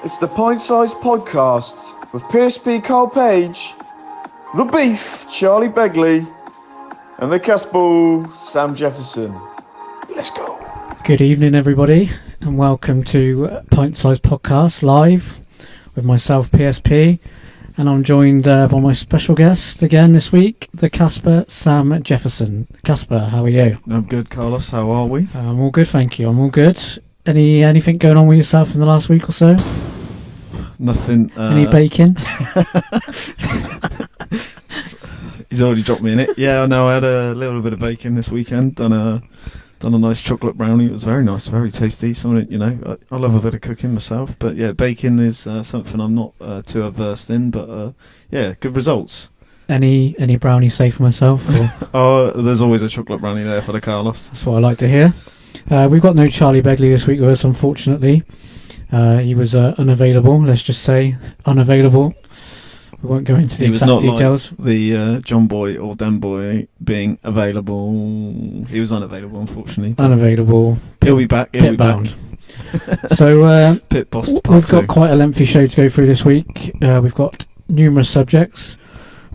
It's the Pint Size Podcast with PSP Karl Page, the Beef Charlie Begley, and the Casper Sam Jefferson. Let's go. Good evening, everybody, and welcome to Pint Size Podcast live with myself, PSP, and I'm joined by my special guest again this week, the Casper Sam Jefferson. Casper, how are you? I'm good, Carlos. How are we? I'm all good, thank you. I'm all good. Anything going on with yourself in the last week or so? Nothing. Any baking? He's already dropped me in it. Yeah, no, I had a little bit of bacon this weekend. Done a nice chocolate brownie. It was very nice, very tasty. I love a bit of cooking myself, but yeah, bacon is something I'm not too averse in. But yeah, good results. Any brownie safe for myself? Or? Oh, there's always a chocolate brownie there for the Carlos. That's what I like to hear. We've got no Charlie Begley this week with us, unfortunately. He was unavailable, let's just say. Unavailable. We won't go into the exact details. Like the John Boy or Dan Boy being available. He was unavailable, unfortunately. Unavailable. He'll be back. He'll be bound. Back. So Pit boss we've got quite a lengthy show to go through this week. We've got numerous subjects.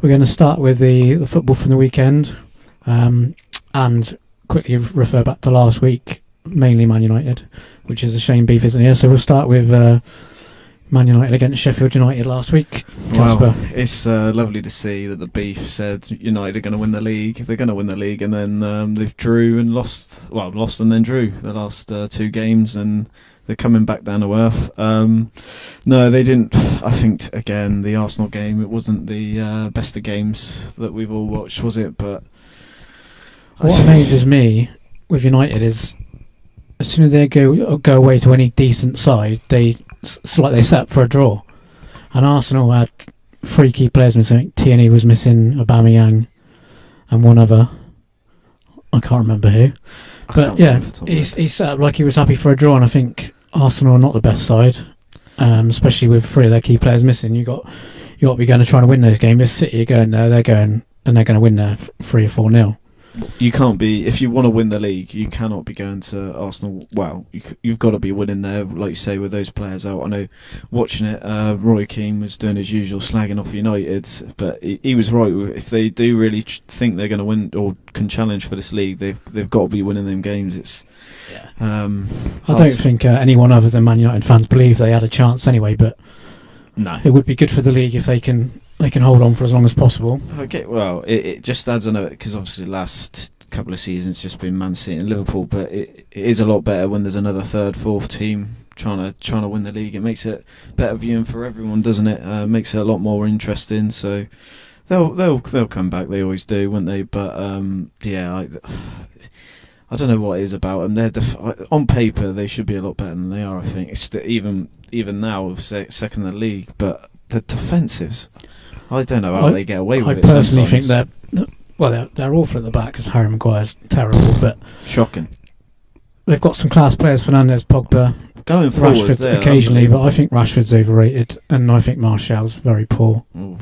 We're going to start with the football from the weekend, and quickly refer back to last week, mainly Man United, which is a shame Beef isn't here. So we'll start with Man United against Sheffield United last week. Casper. Wow, it's lovely to see that the Beef said United are going to win the league. They're going to win the league, and then they've drew and lost. Well, lost and then drew the last two games, and they're coming back down to earth. No, they didn't. I think again the Arsenal game. It wasn't the best of games that we've all watched, was it? But what amazes me with United is as soon as they go away to any decent side, it's like they set up for a draw. And Arsenal had three key players missing. Tierney was missing, Aubameyang, and one other. I can't remember who. But yeah, he set up like he was happy for a draw. And I think Arsenal are not the best side, especially with three of their key players missing. You got to be going to try and win those games. If City are going there, they're going to win there 3 or 4-0. You can't be, if you want to win the league, you cannot be going to Arsenal. Well, you've got to be winning there, like you say, with those players out. I know, watching it, Roy Keane was doing his usual slagging off United, but he was right. If they do really think they're going to win or can challenge for this league, they've got to be winning them games. It's I don't think anyone other than Man United fans believe they had a chance anyway, but no, it would be good for the league if they can hold on for as long as possible. Okay, well, it just adds on it, because obviously the last couple of seasons just been Man City and Liverpool, but it is a lot better when there's another third, fourth team trying to win the league. It makes it better viewing for everyone, doesn't it? Makes it a lot more interesting. So they'll come back. They always do, won't they? But yeah, I don't know what it is about them. They're on paper they should be a lot better than they are. I think it's even now second in the league, but the defensives. I don't know how they get away with it. I personally think they're awful at the back because Harry Maguire's terrible, but shocking. They've got some class players: Fernandes, Pogba, going forward, Rashford occasionally, but I think Rashford's overrated, and I think Martial's very poor. Ooh,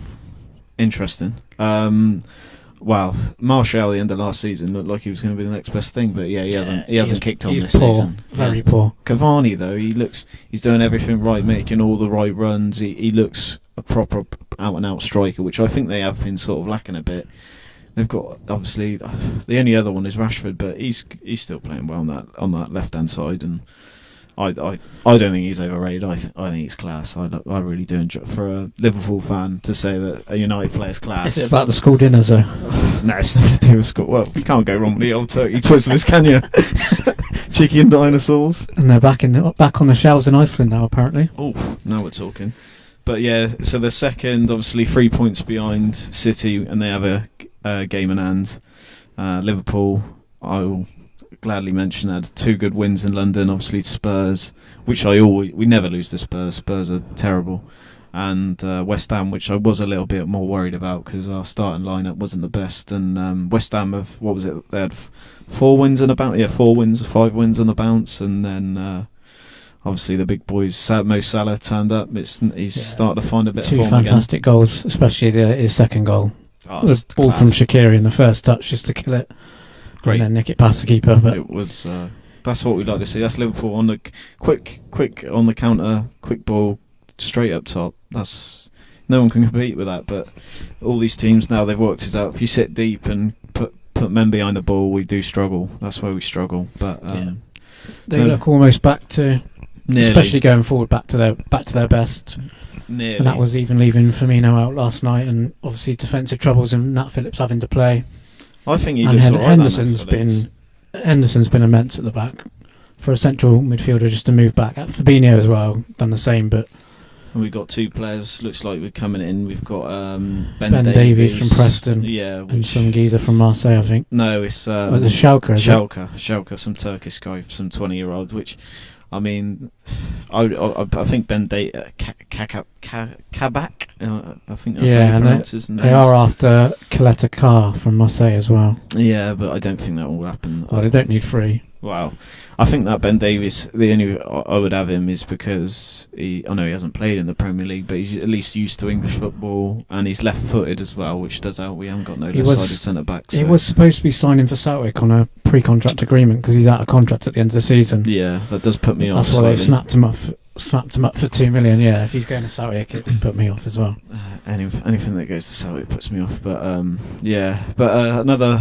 interesting. Well, Martial at the end of last season looked like he was going to be the next best thing, but yeah, he hasn't kicked on this season. Very poor. Cavani though, he's doing everything right, making all the right runs. He looks a proper out-and-out striker, which I think they have been sort of lacking a bit. They've got, obviously, the only other one is Rashford, but he's still playing well on that left-hand side, and I don't think he's overrated. I think he's class. I really do enjoy, for a Liverpool fan to say that a United player's class. Is it about the school dinners though? No, it's nothing to do with school. Well, you can't go wrong with the old turkey Twizzlers, can you? Chicky and dinosaurs. And they're back on the shelves in Iceland now, apparently. Oh, now we're talking. But yeah, so the second, obviously 3 points behind City, and they have a game in hand. Liverpool, I will gladly mention, had 2 good wins in London. Obviously Spurs, which we never lose to Spurs. Spurs are terrible. And West Ham, which I was a little bit more worried about because our starting lineup wasn't the best. And West Ham have, what was it? They had 4 wins on the bounce. Yeah, 4 wins, 5 wins on the bounce, and then. Obviously, the big boys, Mo Salah turned up. He's starting to find a bit of form again. 2 fantastic goals, especially his second goal. The ball from Shaqiri in the first touch just to kill it. Great. And then nick it past the keeper. But it was. That's what we like to see. That's Liverpool on the quick on the counter, quick ball, straight up top. No one can compete with that. But all these teams now, they've worked it out. If you sit deep and put men behind the ball, we do struggle. That's where we struggle. But they look almost back to, nearly. Especially going forward, back to their best. Nearly. And that was even leaving Firmino out last night, and obviously defensive troubles and Nat Phillips having to play. I think he and looks all right. Henderson's been immense at the back for a central midfielder just to move back. Fabinho as well done the same, but we've got 2 players. Looks like we're coming in. We've got Ben Davies from Preston, and some geezer from Marseille, I think. No, it's it's Schalke. Schalke, some Turkish guy, some 20-year-old. Which, I mean, I think Ben Kabak. I think that's how you pronounce his name. They are after Kaleta Carr from Marseille as well. Yeah, but I don't think that will happen. Well, they don't need 3. Wow. I think that Ben Davies, the only I would have him is because I know he hasn't played in the Premier League, but he's at least used to English football, and he's left-footed as well, which does help. We haven't got no left-sided centre-back. So. He was supposed to be signing for Southwick on a pre-contract agreement because he's out of contract at the end of the season. Yeah, that does put me off. That's why they've snapped him up for 2 million. Yeah, if he's going to Southwick, it would put me off as well. Anything that goes to Southwick puts me off. But another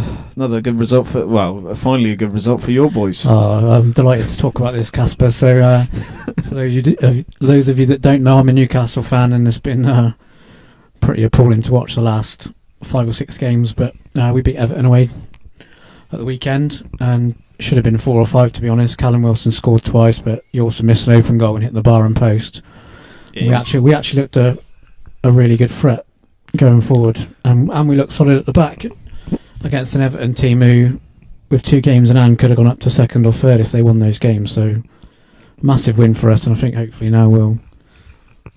good result finally a good result for your boys. Oh, I'm delighted to talk about this, Casper. So for those of you that don't know, I'm a Newcastle fan, and it's been pretty appalling to watch the last 5 or 6 games. But we beat Everton away at the weekend, and should have been 4 or 5 to be honest. Callum Wilson scored twice, but he also missed an open goal and hit the bar and post. We actually looked a really good threat going forward, and we looked solid at the back against an Everton team who, with 2 games in hand, could have gone up to 2nd or 3rd if they won those games. So massive win for us, and I think hopefully now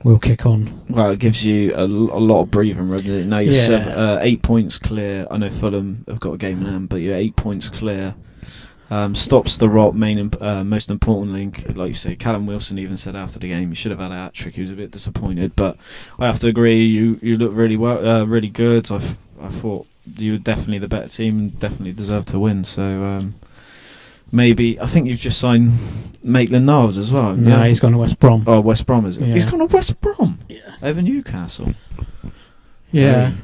we'll kick on. Well, it gives you a lot of breathing room. Now you're 8 points clear. I know Fulham have got a game in hand, but you're 8 points clear. Stops the rot. Most importantly, like you say, Callum Wilson even said after the game he should have had a hat-trick. He was a bit disappointed, but I have to agree. You look really well, really good. I thought you were definitely the better team and definitely deserved to win. So maybe I think you've just signed Maitland-Niles as well. No, he's gone to West Brom. Oh, West Brom is it? Yeah. He's gone to West Brom. Yeah. Over Newcastle. Yeah.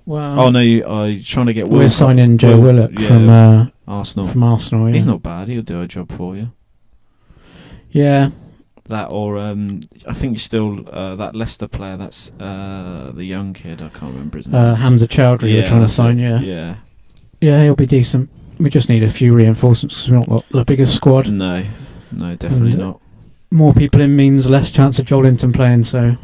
Well. Oh no, you're trying to get. We're signing Joe Willock from Arsenal. From Arsenal, yeah. He's not bad. He'll do a job for you. Yeah. That or I think still that Leicester player. That's the young kid. I can't remember his name. Hamza Chowdhury. We're trying to sign. Yeah. Yeah, he'll be decent. We just need a few reinforcements because we're not the biggest squad. No, definitely not. More people in means less chance of Joel Linton playing. So.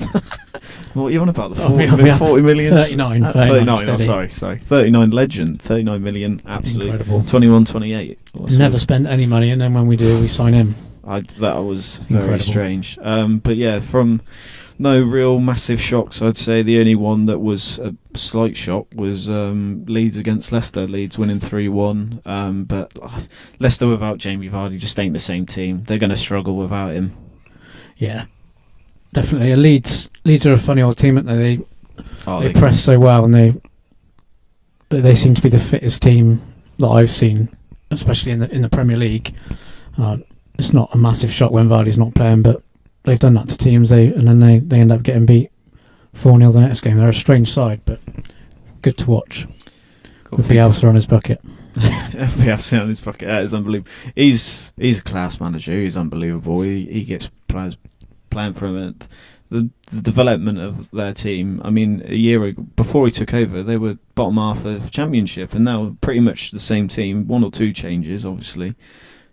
What are you on about? The 40 million? 39. 39. Sorry. 39 legend. 39 million. Absolutely. Incredible. 21, 28. Never spend any money, and then when we do, we sign him. That was very strange. But yeah, from no real massive shocks, I'd say the only one that was a slight shock was Leeds against Leicester. Leeds winning 3-1. But Leicester without Jamie Vardy just ain't the same team. They're going to struggle without him. Yeah. Definitely, Leeds are a funny old team, aren't they? They press so well, and they seem to be the fittest team that I've seen, especially in the Premier League. It's not a massive shock when Vardy's not playing, but they've done that to teams, and then they end up getting beat 4-0 the next game. They're a strange side, but good to watch. With Bielsa on his bucket. Bielsa on his bucket. That is unbelievable. He's a class manager. He's unbelievable. He gets players playing for him. And the development of their team. I mean, a year ago, before he took over, they were bottom half of Championship, and now pretty much the same team. 1 or 2 changes, obviously.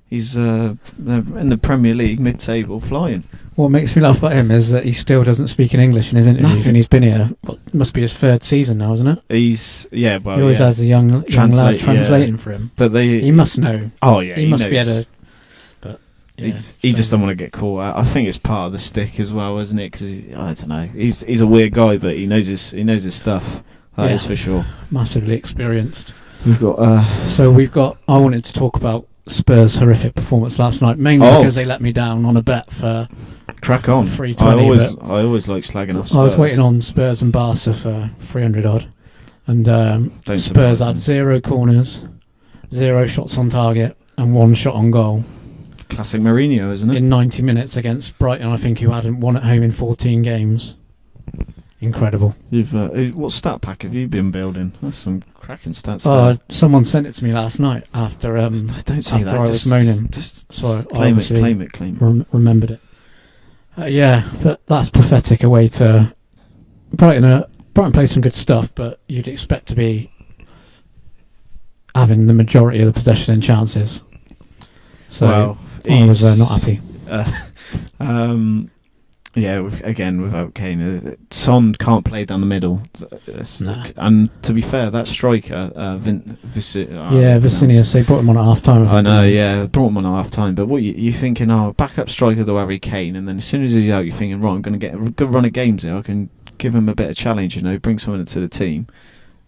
He's in the Premier League, mid-table, flying. What makes me laugh about him is that he still doesn't speak in English in his interviews, and he's been here. It must be his 3rd season now, isn't it? He always has a young lad translating for him. But he must know. Oh yeah, he must knows. be able to. But yeah, he just don't want to get caught out. I think it's part of the stick as well, isn't it? Because I don't know. He's a weird guy, but he knows his stuff. That is for sure. Massively experienced. We've got. I wanted to talk about Spurs' horrific performance last night, mainly because they let me down on a bet for crack on. 320. I always like slagging off Spurs. I was waiting on Spurs and Barca for 300 odd, and Spurs had 0 corners, 0 shots on target, and 1 shot on goal. Classic Mourinho, isn't it? in 90 minutes against Brighton, I think, who hadn't won at home in 14 games. Incredible. You've what stat pack have you been building? That's some cracking stats. Someone sent it to me last night after don't say after that. I was moaning. Claim So I it. obviously Claim it. remembered it. Yeah, but that's pathetic away to Brighton. Brighton played some good stuff, but you'd expect to be having the majority of the possession and chances. So I was not happy. Without Kane, Son can't play down the middle. Nah. And to be fair, that striker, Vicinius, they brought him on at half time. I know, yeah, brought him on at half time. But what you're thinking, backup striker to Harry Kane, and then as soon as he's out, you're thinking, right, I'm going to get a good run of games here. I can give him a bit of challenge, bring someone to the team.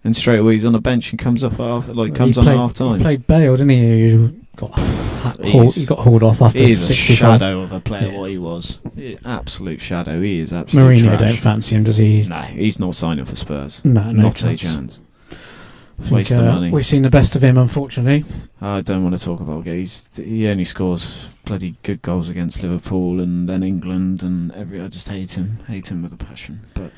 And straight away he's on the bench and comes off on half time. He played Bale, didn't he? He got hauled off after 65. He's a shadow of a player, what he was. Absolute shadow. He is absolute Mourinho trash. don't fancy him, does he? No, he's not signing for Spurs. No not chance. a chance. Waste of money. We've seen the best of him, unfortunately. I don't want to talk about it. He only scores bloody good goals against Liverpool and then England and I just hate him with a passion. But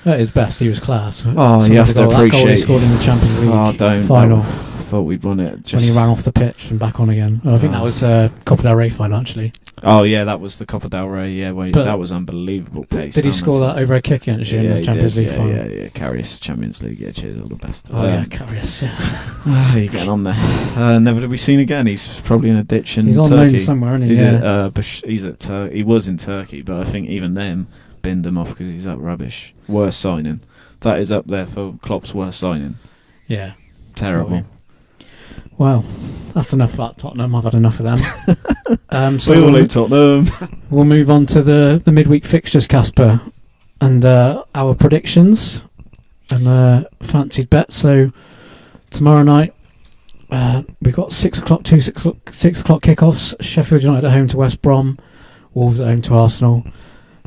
at his best, he was class. You have to appreciate. That goal he scored in the Champions League final. I thought we'd won it. When he ran off the pitch and back on again. I think that was Copa del Rey final, actually. Oh yeah, that was the Copa del Rey. Yeah, that was unbelievable pace. Did he score that over a kick in the Champions League final? Yeah. Karius, Champions League. Yeah, cheers, all the best. Karius. Yeah. You're getting on there. Never to be seen again. He's probably in a ditch in Turkey. He's on loan somewhere, isn't he? He was in Turkey, but I think even them binned him off because he's that rubbish. Worst signing. That is up there for Klopp's worst signing. Yeah. Terrible. Well, that's enough about Tottenham. I've had enough of them. So we all hate Tottenham. We'll move on to the midweek fixtures, Casper, and our predictions and fancied bets. So tomorrow night we've got 6 o'clock kickoffs. Sheffield United at home to West Brom, Wolves at home to Arsenal.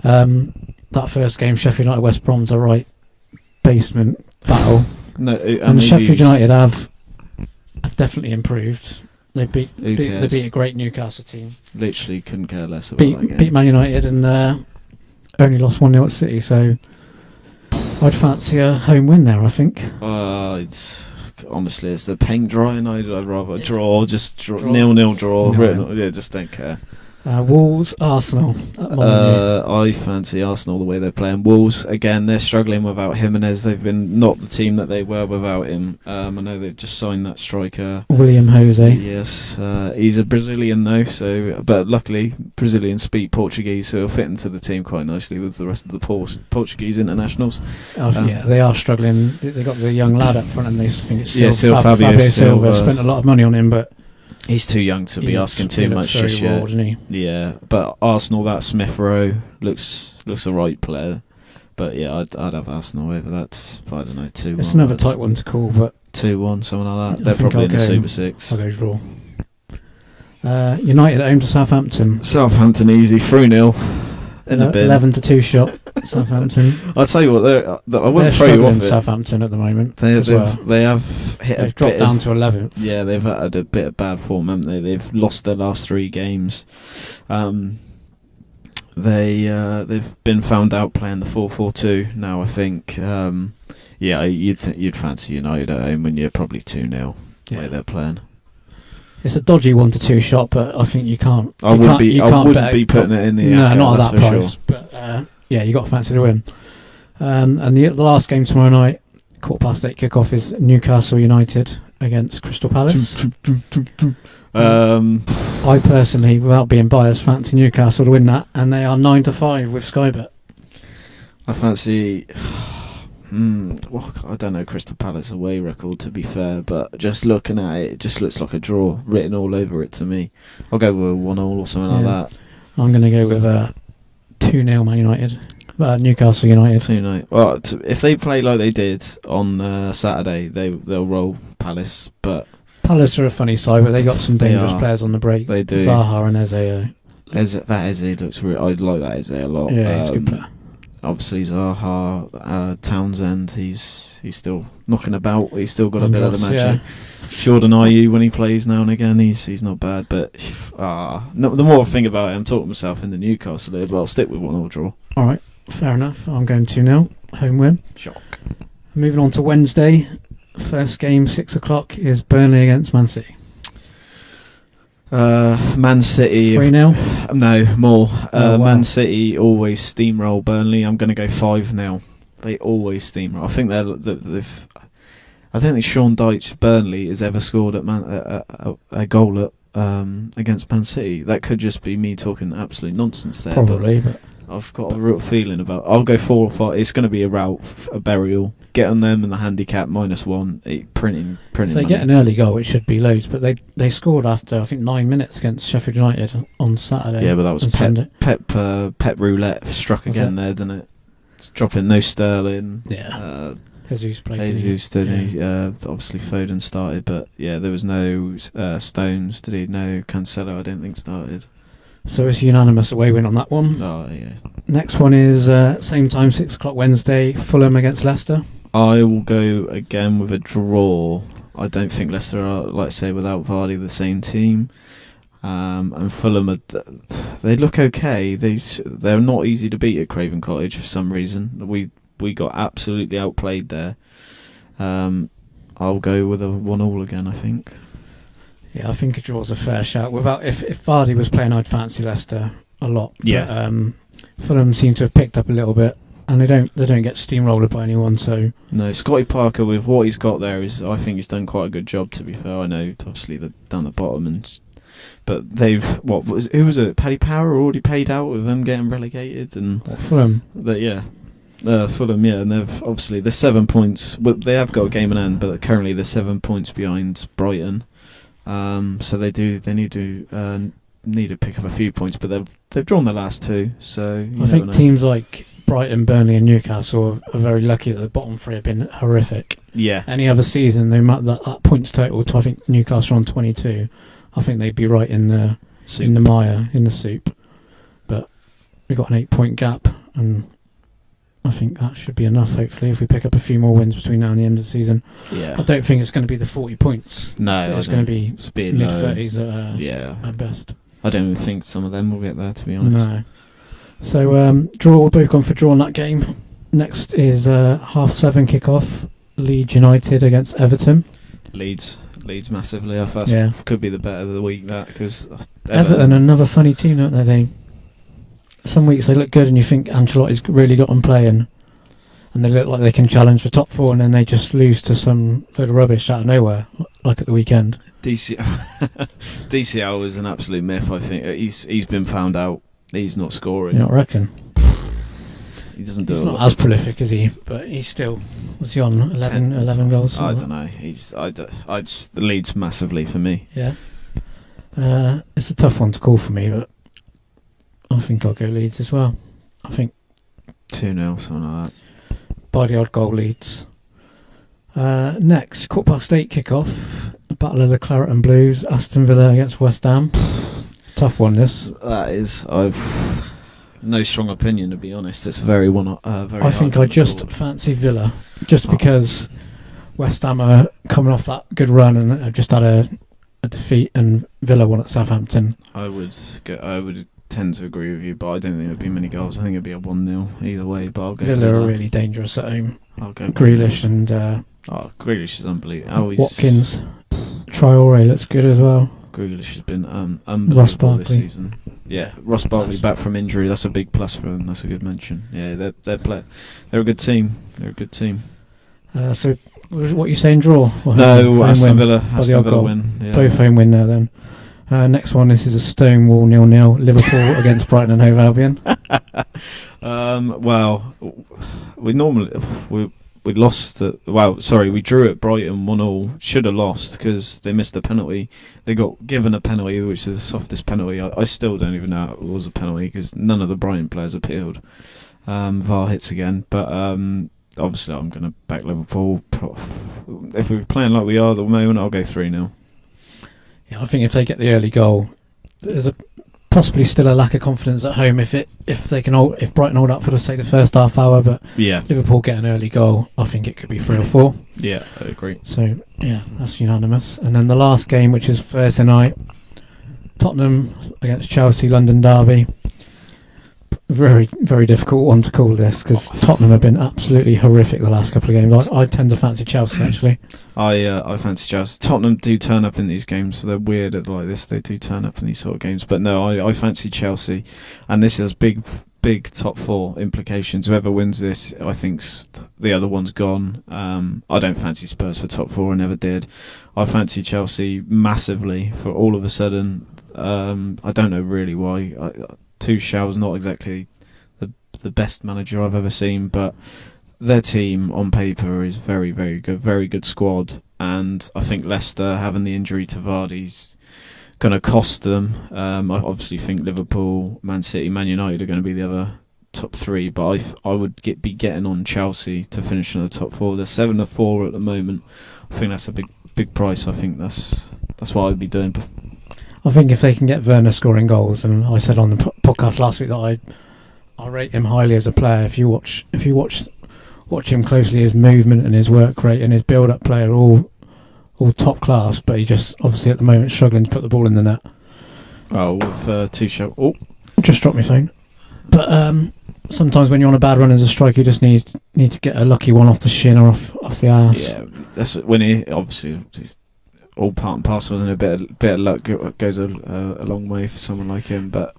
That first game, Sheffield United West Brom's a right basement battle. And Sheffield United have definitely improved. They beat a great Newcastle team. Literally couldn't care less about that game. Beat Man United and only lost 1-0 at City, so I'd fancy a home win there, I think. Honestly, it's the paint drying. I'd rather draw, just 0-0 draw. No. Just don't care. Wolves, Arsenal. I fancy Arsenal the way they're playing. Wolves, again, they're struggling without Jimenez. They've been not the team that they were without him. I know they've just signed that striker. William Jose. Yes, he's a Brazilian though, but luckily Brazilians speak Portuguese, so he'll fit into the team quite nicely with the rest of the Portuguese internationals. They are struggling. They got the young lad up front, and I think it's Fabio Silva. Spent a lot of money on him, but he's too young to be asking too much just yet. Isn't he? Yeah, but Arsenal, that Smith Rowe looks a right player. But yeah, I'd have Arsenal over that. I don't know, 2-1. It's another tight one to call, but 2-1, something like that. They're probably in the Super Six. I'll go draw. United at home to Southampton. Southampton easy, 3-0 in the bin. 11-2 shot. Southampton. I'll tell you what, I wouldn't throw you off it. Southampton at the moment. They've dropped down to 11th. Yeah, they've had a bit of bad form, haven't they? They've lost their last 3 games. They've been found out playing the 4-4-2 now, I think. You'd fancy United at home when you're probably 2-0 the way they're playing. It's a dodgy 1-2 shot, but I think you can't. I wouldn't be putting it in the account, not at that price. Sure. But you got to fancy the win. And the last game tomorrow night, 8:15 kickoff, is Newcastle United against Crystal Palace. I personally, without being biased, fancy Newcastle to win that, and they are 9-5 with Sky Bet. I fancy. I don't know Crystal Palace away record, to be fair, but just looking at it, it just looks like a draw written all over it to me. I'll go with 1-1 or something like that. I'm going to go with 2-0 Man United. Newcastle United. 2-0. Well, if they play like they did on Saturday, they'll roll Palace. But Palace are a funny side, but they got some dangerous players on the break. They do. Zaha and Eze. That Eze looks real. I like that Eze a lot. Yeah, he's a good player. Obviously Zaha, Townsend, he's still knocking about. He's still got a bit of the magic. Shorter than IU when he plays now and again. He's not bad, but no, the more I think about it, I'm talking myself into Newcastle here, but I'll stick with 1-1 draw. All right, fair enough. I'm going 2-0 home win. Shock. Moving on to Wednesday. First game, 6 o'clock, is Burnley against Man City. Man City 3-0? No, more. Wow. Man City always steamroll Burnley. I'm going to go 5-0. They always steamroll. I think I don't think Sean Dyche Burnley has ever scored a goal at against Man City. That could just be me talking absolute nonsense there. Probably, but I've got a real feeling about. I'll go 4 or 5. It's going to be a rout, a burial. Get on them and the handicap -1. Printing. if they money. get an early goal, it should be loads. But they scored after, I think, 9 minutes against Sheffield United on Saturday. Yeah, but that was and Sunday. Pep Roulette struck Was again it? there, didn't it? Dropping no Sterling. Yeah. Jesus played. Jesus did. Obviously Foden started, but yeah, there was no Stones. Did he? No Cancelo. I don't think started. So it's a unanimous away win on that one. Oh yeah. Next one is same time, 6 o'clock Wednesday, Fulham against Leicester. I will go again with a draw. I don't think Leicester are, like I say, without Vardy, the same team. And Fulham, they look okay. They're not easy to beat at Craven Cottage for some reason. We got absolutely outplayed there. I'll go with a 1-1 again, I think. Yeah, I think a draw's a fair shout. If Vardy was playing, I'd fancy Leicester a lot. Yeah. But, Fulham seem to have picked up a little bit, and they don't get steamrolled by anyone. So no, Scotty Parker, with what he's got there, I think he's done quite a good job. To be fair, I know obviously they're down the bottom, but they've who was it? Paddy Power already paid out with them getting relegated, and Fulham. Fulham, yeah, and they've obviously they're 7 points. Well, they have got a game in hand, but currently they're 7 points behind Brighton. So they need to pick up a few points, but they've drawn the last 2. So I think teams like Brighton, Burnley, and Newcastle are very lucky that the bottom 3 have been horrific. Yeah. Any other season, they might that points total to, I think, Newcastle on 22. I think they'd be right in the mire, in the soup. But we've got an 8-point gap, and I think that should be enough, hopefully, if we pick up a few more wins between now and the end of the season. Yeah. I don't think it's going to be the 40 points. No, it's going to be mid-30s at best. I don't even think some of them will get there, to be honest. No. So, draw, both gone for draw in that game. Next is 7:30 kick-off, Leeds United against Everton. Leeds massively. I thought could be the better of the week, that, because Everton, another funny team, don't they? Some weeks they look good and you think Ancelotti's really got them playing, and they look like they can challenge for top 4, and then they just lose to some load of rubbish out of nowhere, like at the weekend. DCL was an absolute myth, I think. He's been found out. He's not scoring. You not reckon? He doesn't do it. He's not as prolific, is he? But he's still... Was he on 11 goals? I don't know. I just the Leeds massively for me. Yeah. It's a tough one to call for me, but I think I'll go Leeds as well. I think 2-0, something like that. By the odd goal, Leeds. Next, 8:15 kick-off. Battle of the Claret and Blues. Aston Villa against West Ham. Tough one, this. That is. I've no strong opinion, to be honest. It's very very. I think I just fancy Villa, just because West Ham are coming off that good run and have just had a defeat, and Villa won at Southampton. I would tend to agree with you, but I don't think there'd be many goals. I think it'd be a 1-0 either way. But I'll go Villa are really dangerous at home. I'll go Grealish and Grealish is unbelievable. Watkins, Traore looks good as well. Grealish has been unbelievable this season. Yeah, Ross Barkley back from injury. That's a big plus for them. That's a good mention. Yeah, they're a good team. They're a good team. So, what are you saying? Draw? No, Aston Villa goal. win. Yeah. Both home win there then. Next one, this is a Stonewall 0-0. Liverpool against Brighton and Hove Albion. Well, we lost. We drew at Brighton 1-0. Should have lost because they missed a penalty. They got given a penalty, which is the softest penalty. I still don't even know it was a penalty because none of the Brighton players appealed. VAR hits again, but obviously I'm going to back Liverpool. If we're playing like we are at the moment, I'll go 3-0. Yeah, I think if they get the early goal, there's possibly still a lack of confidence at home if Brighton hold up for say the first half hour, but Liverpool get an early goal, I think it could be 3 or 4. Yeah, I agree. So yeah, that's unanimous. And then the last game, which is Thursday night, Tottenham against Chelsea, London derby. Very, very difficult one to call this because Tottenham have been absolutely horrific the last couple of games. I tend to fancy Chelsea actually. I fancy Chelsea. Tottenham do turn up in these games, so they're weird at like this. They do turn up in these sort of games, but no, I fancy Chelsea, and this has big top 4 implications. Whoever wins this, I think the other one's gone. I don't fancy Spurs for top 4. I never did. I fancy Chelsea massively for all of a sudden. I don't know really why. Tuchel's not exactly the best manager I've ever seen, but their team on paper is very, very good, very good squad, and I think Leicester having the injury to Vardy's going to cost them. I obviously think Liverpool, Man City, Man United are going to be the other top 3, but I would be getting on Chelsea to finish in the top 4. They're 7-4 at the moment. I think that's a big price. I think that's what I'd be doing. I think if they can get Werner scoring goals, and I said on the podcast last week that I rate him highly as a player. If you watch him closely, his movement and his work rate and his build-up play are all top class. But he just obviously at the moment struggling to put the ball in the net. Oh, with Tuchel. Oh, just dropped my phone. But sometimes when you're on a bad run as a striker, you just need to get a lucky one off the shin or off the ass. Yeah, that's when he obviously. All part and parcel, and a bit of luck goes a long way for someone like him. But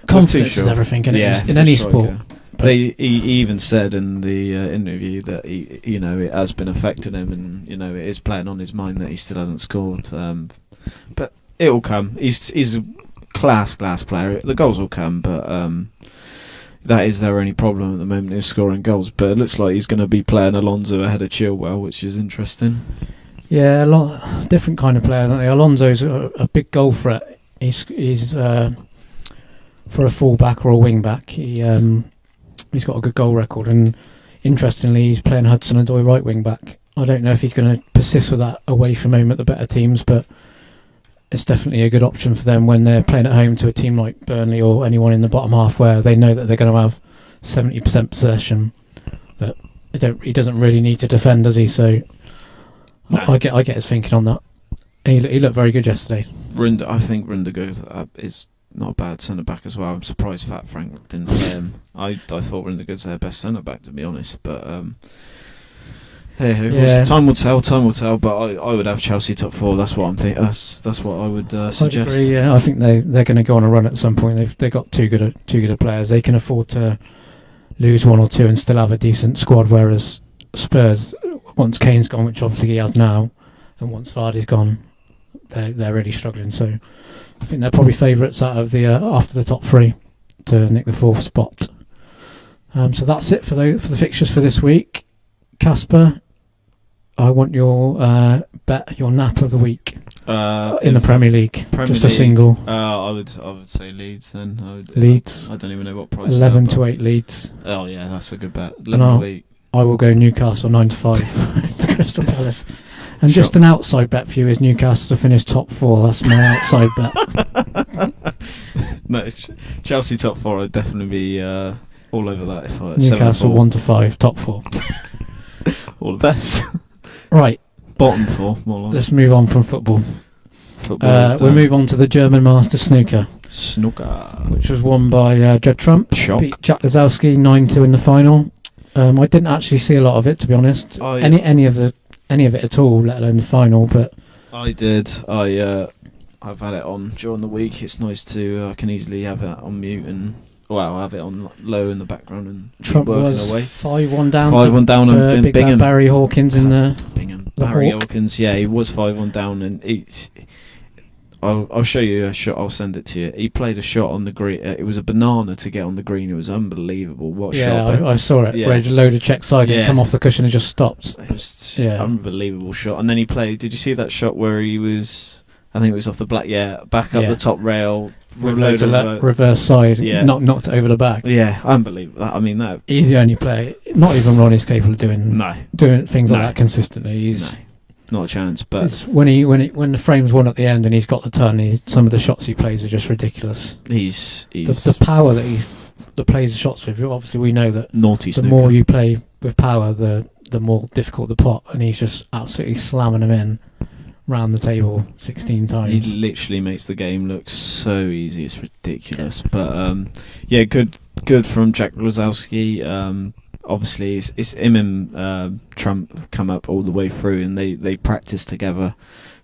confidence is everything in any sport. Yeah. He even said in the interview that it has been affecting him, and it is playing on his mind that he still hasn't scored. But it will come. He's a class player. The goals will come, but that is their only problem at the moment is scoring goals. But it looks like he's going to be playing Alonso ahead of Chilwell, which is interesting. Yeah, a lot different kind of player, don't they? Alonso's a big goal threat. He's for a full-back or a wing-back. He's got a good goal record, and interestingly, he's playing Hudson-Odoi right wing-back. I don't know if he's going to persist with that away from home at the better teams, but it's definitely a good option for them when they're playing at home to a team like Burnley or anyone in the bottom half where they know that they're going to have 70% possession. That he doesn't really need to defend, does he? So. No. I get his thinking on that. He looked very good yesterday. I think Rundiger is not a bad centre back as well. I'm surprised Fat Frank didn't play him. I thought Rundiger's their best centre back, to be honest. But time will tell. But I would have Chelsea top 4. That's what I'm thinking. That's what I would suggest. I agree, yeah, I think they're going to go on a run at some point. They've got too good players. They can afford to lose 1 or 2 and still have a decent squad. Whereas Spurs. Once Kane's gone, which obviously he has now, and once Vardy's gone, they're really struggling. So I think they're probably favourites out of the after the top 3 to nick the 4th spot. So that's it for the fixtures for this week. Casper, I want your your nap of the week in the Premier League. Just a single. I would say Leeds then. Leeds. I don't even know what price. 11 to 8 Leeds. Oh yeah, that's a good bet. 11 to 8. I will go Newcastle 9-5 to Crystal Palace. And just an outside bet for you is Newcastle to finish top 4. That's my outside bet. No, Chelsea top 4. I'd definitely be all over that. If I Newcastle 1-5, top 4. All the best. Right. Bottom 4, more like. Let's move on from football. We'll move on to the German Master Snooker. Which was won by Judd Trump. Shock. Beat Jack Lazowski 9-2 in the final. I didn't actually see a lot of it, to be honest. Any of it at all, let alone the final. But I did. I've had it on during the week. It's nice to. I can easily have it on mute and have it on low in the background and Trump was away. 5-1 down. 5-1 down to and Big Barry Hawkins in the Bingham. Barry Hawkins, yeah, he was 5-1 down, and I'll show you a shot. I'll send it to you. He played a shot on the green. It was a banana to get on the green. It was unbelievable. What shot? Yeah, I saw it. Yeah. Where he loaded check side and come off the cushion and just stopped. It was unbelievable shot. And then he played. Did you see that shot where he was? I think it was off the back up the top rail, reverse side, knocked it over the back. Yeah, unbelievable. I mean, that he's the only player. Not even Ronnie's capable of doing things like that consistently. not a chance. But it's when the frame's won at the end and he's got the turn, some of the shots he plays are just ridiculous. he's The power that plays the shots with. Obviously, we know that naughty. the more you play with power, the more difficult the pot, and he's just absolutely slamming them in round the table 16 times. He literally makes the game look so easy. It's ridiculous. But yeah, good from Jack Lazowski. Obviously, it's him and Trump come up all the way through, and they practice together.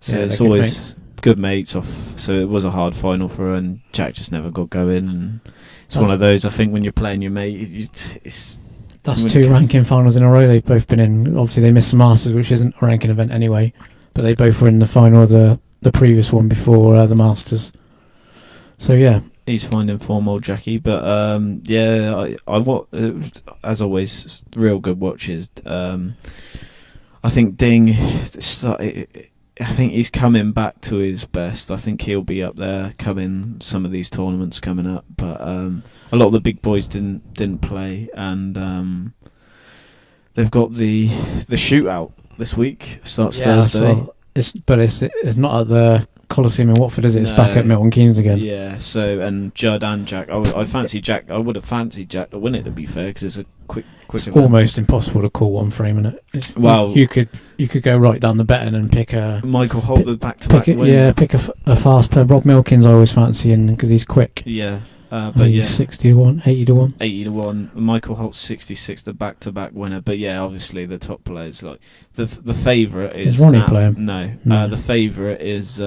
So it's always good mates off. So it was a hard final for her, and Jack just never got going. And it's one of those. I think when you're playing your mate, that's 2 ranking finals in a row they've both been in. Obviously, they missed the Masters, which isn't a ranking event anyway, but they both were in the final of the previous one before the Masters. So yeah, he's finding form, old Jackie. But yeah, as always, it's real good watches. I think Ding, I think he's coming back to his best. I think he'll be up there coming some of these tournaments coming up. But a lot of the big boys didn't play, and they've got the shootout this week. Starts Thursday. It's not at the Coliseum in Watford, is it? It's back at Milton Keynes again. Yeah. So and Judd and Jack. I fancy Jack. I would have fancied Jack to win it, to be fair, because it's a quick. It's event. Almost impossible to call one frame in it. Well, you could go right down the betting and pick a Michael Holt the back-to-back win. Yeah, pick a fast player. Rob Milkins I always fancy in because he's quick. Yeah. But he's 60 to 1, 80 to 1. 80 to 1. Michael Holt's 66, the back-to-back winner. But yeah, obviously the top players, like the favourite is. Is Ronnie playing? No. The favourite is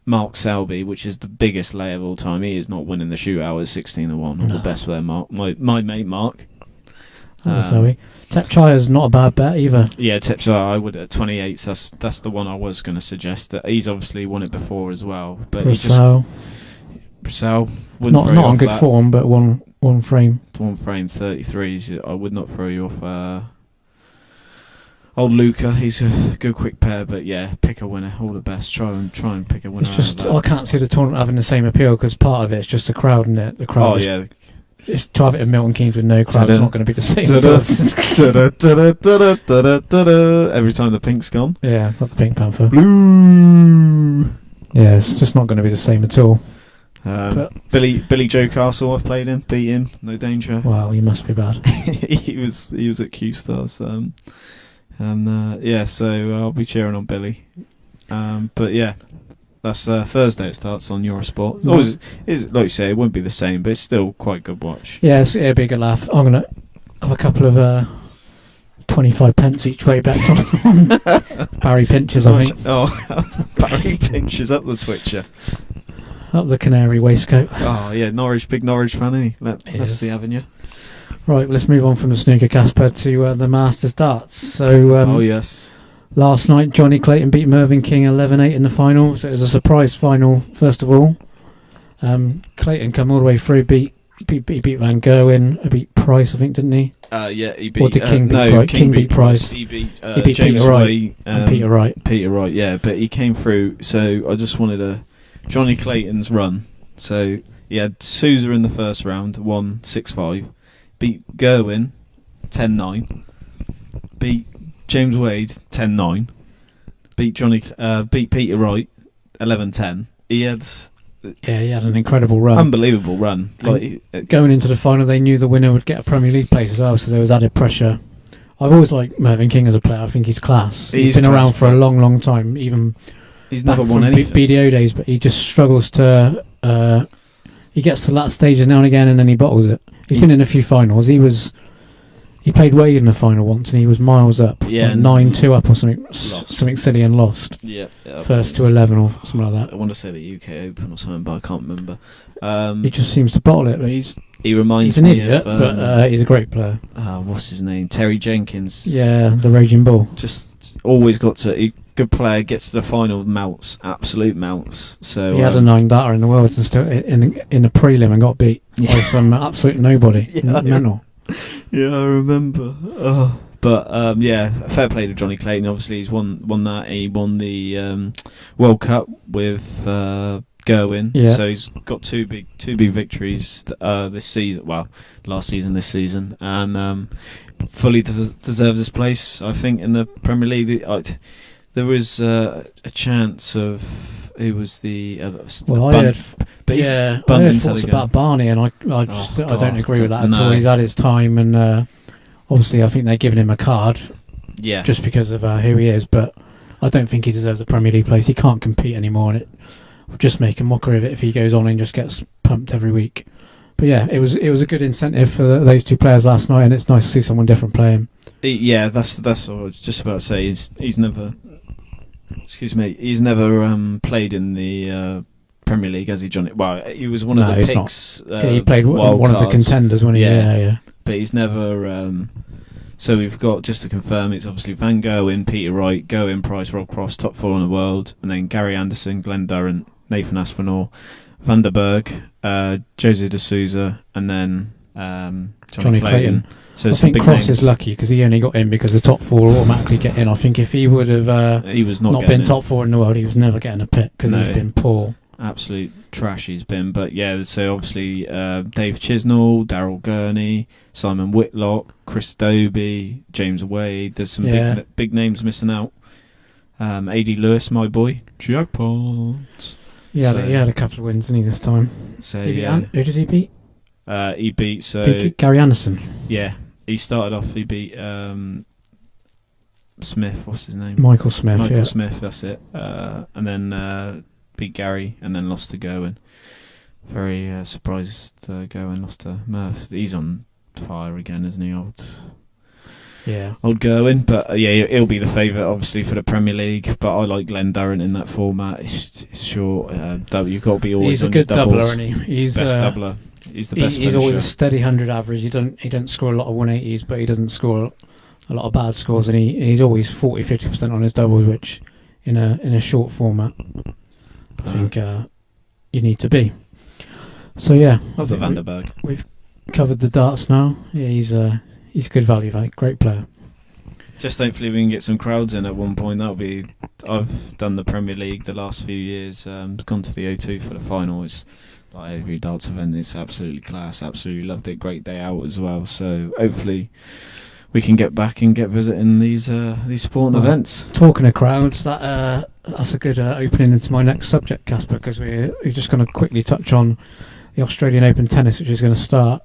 Mark Selby, which is the biggest layer of all time. He is not winning the shootout at 16 to 1. All the best with Mark. My mate Mark. Tepchire's not a bad bet either. Yeah, Tepchire, I would at 28. That's the one I was going to suggest. He's obviously won it before as well. But Brissell wouldn't not on good form, but one frame. 1 frame 33s. I would not throw you off. Old Luca, he's a good quick pair, but yeah, pick a winner. All the best. Try and pick a winner. It's just I can't see the tournament having the same appeal because part of it's just the crowd, isn't it? The crowd. Oh yeah. It's try it in Milton Keynes with no crowd. It's not going to be the same. Every time the pink's gone. Yeah, not the Pink Panther. Blue. Yeah, it's just not going to be the same at all. Billy Joe Castle, I've played him, beat him, no danger. Wow, you must be bad. he was at Q Stars, and yeah, so I'll be cheering on Billy. But yeah. That's Thursday. It starts on Eurosport. Always is like you say, it won't be the same, but it's still quite good watch. Yeah, it'll be a good laugh. I'm gonna have a couple of 25 pence each way bets on Barry Pinchers, I think. Oh, Barry Pinchers up the Twitcher, up the canary waistcoat. Oh yeah, big Norwich fan. Eh? Let's be having you. Right, let's move on from the snooker, Casper, to the Masters darts. So, oh yes. Last night, Johnny Clayton beat Mervyn King 11-8 in the final, so it was a surprise final, first of all. Clayton come all the way through, beat Van Gerwen, beat Price, I think, didn't he? Yeah, he beat... Or did King beat Price? King beat Price. He beat James Peter Wright. And Peter Wright. Peter Wright, yeah, but he came through, so I just wanted Johnny Clayton's run. So he had Sousa in the first round, won 6-5, beat Gerwin 10-9, beat James Wade 10-9, beat Peter Wright 11-10. He had an incredible run, unbelievable run. Going into the final, they knew the winner would get a Premier League place as well, so there was added pressure. I've always liked Mervyn King as a player. I think he's class. He's been around for a long time. Even he's never won anything. BDO days, but he just struggles to. He gets to that stage now and again, and then he bottles it. He's been in a few finals. He played Wade in the final once, and he was miles up. Yeah, 9-2 up or something silly, and lost. Yeah, first to 11 or something like that. I want to say the UK Open or something, but I can't remember. He just seems to bottle it. But he's an idiot, but he's a great player. What's his name? Terry Jenkins. Yeah, the Raging Bull. Just always got to. Good player, gets to the final, melts, absolute melts. So he had a 9 batter in the world and still in a prelim and got beat by some absolute nobody. Mental. Yeah, I remember. But yeah, fair play to Johnny Clayton. Obviously, he's won that. He won the World Cup with Gerwin. Yeah. So he's got two big victories this season. Well, last season, this season, and fully deserves his place. I think in the Premier League. There was a chance of who was the other. Well, I heard thoughts about Barney, and I don't agree with that at all. He's had his time, and obviously I think they're giving him a card, just because of who he is. But I don't think he deserves a Premier League place. He can't compete anymore, and it will just make a mockery of it if he goes on and just gets pumped every week. But yeah, it was a good incentive for those two players last night, and it's nice to see someone different playing. Yeah, that's what I was just about to say. He's never. Excuse me. He's never played in the Premier League, has he, Johnny? Well, he was one of the picks. He played one of the contenders, wasn't he? Yeah. But he's never. So we've got, just to confirm, it's obviously Van Gogh, Peter Wright, Goen, Price, Rob Cross, top four in the world, and then Gary Anderson, Glenn Durrant, Nathan Aspinall, Van der Berg, Jose de Souza, and then Johnny Clayton. So I think Cross is lucky because he only got in because the top four automatically get in. I think if he would have he was not been top four in the world, he was never getting a pick because he's been poor. Absolute trash he's been. But yeah, so obviously Dave Chisnell, Daryl Gurney, Simon Whitlock, Chris Dobie, James Wade. There's some big names missing out. A.D. Lewis, my boy. Jackpot. He had a couple of wins, didn't he, this time? So who did he beat? He beat Gary Anderson. Yeah, he started off. He beat Smith. What's his name? Michael Smith. Michael Smith. That's it. And then beat Gary, and then lost to Goen. Very surprised Goen lost to Murph. He's on fire again, isn't he? Old Goen. But he'll be the favourite, obviously, for the Premier League. But I like Glenn Durrant in that format. It's short. You've got to be always. He's a good doubler, isn't he? He's best doubler. He's the best. He's always a steady 100 average. He don't score a lot of 180s, but he doesn't score a lot of bad scores, and he's always 40-50% on his doubles, which in a short format, I think you need to be. So yeah, of the Van der Berg. We've covered the darts now. Yeah, he's good value, great player. Just hopefully we can get some crowds in at one point. That'll be. I've done the Premier League the last few years. Gone to the O2 for the final. It's like every darts event. It's absolutely class. Absolutely loved it. Great day out as well. So hopefully we can get back and get visiting these sporting events. Talking of crowds, that's a good opening into my next subject, Casper, because we're just going to quickly touch on the Australian Open tennis, which is going to start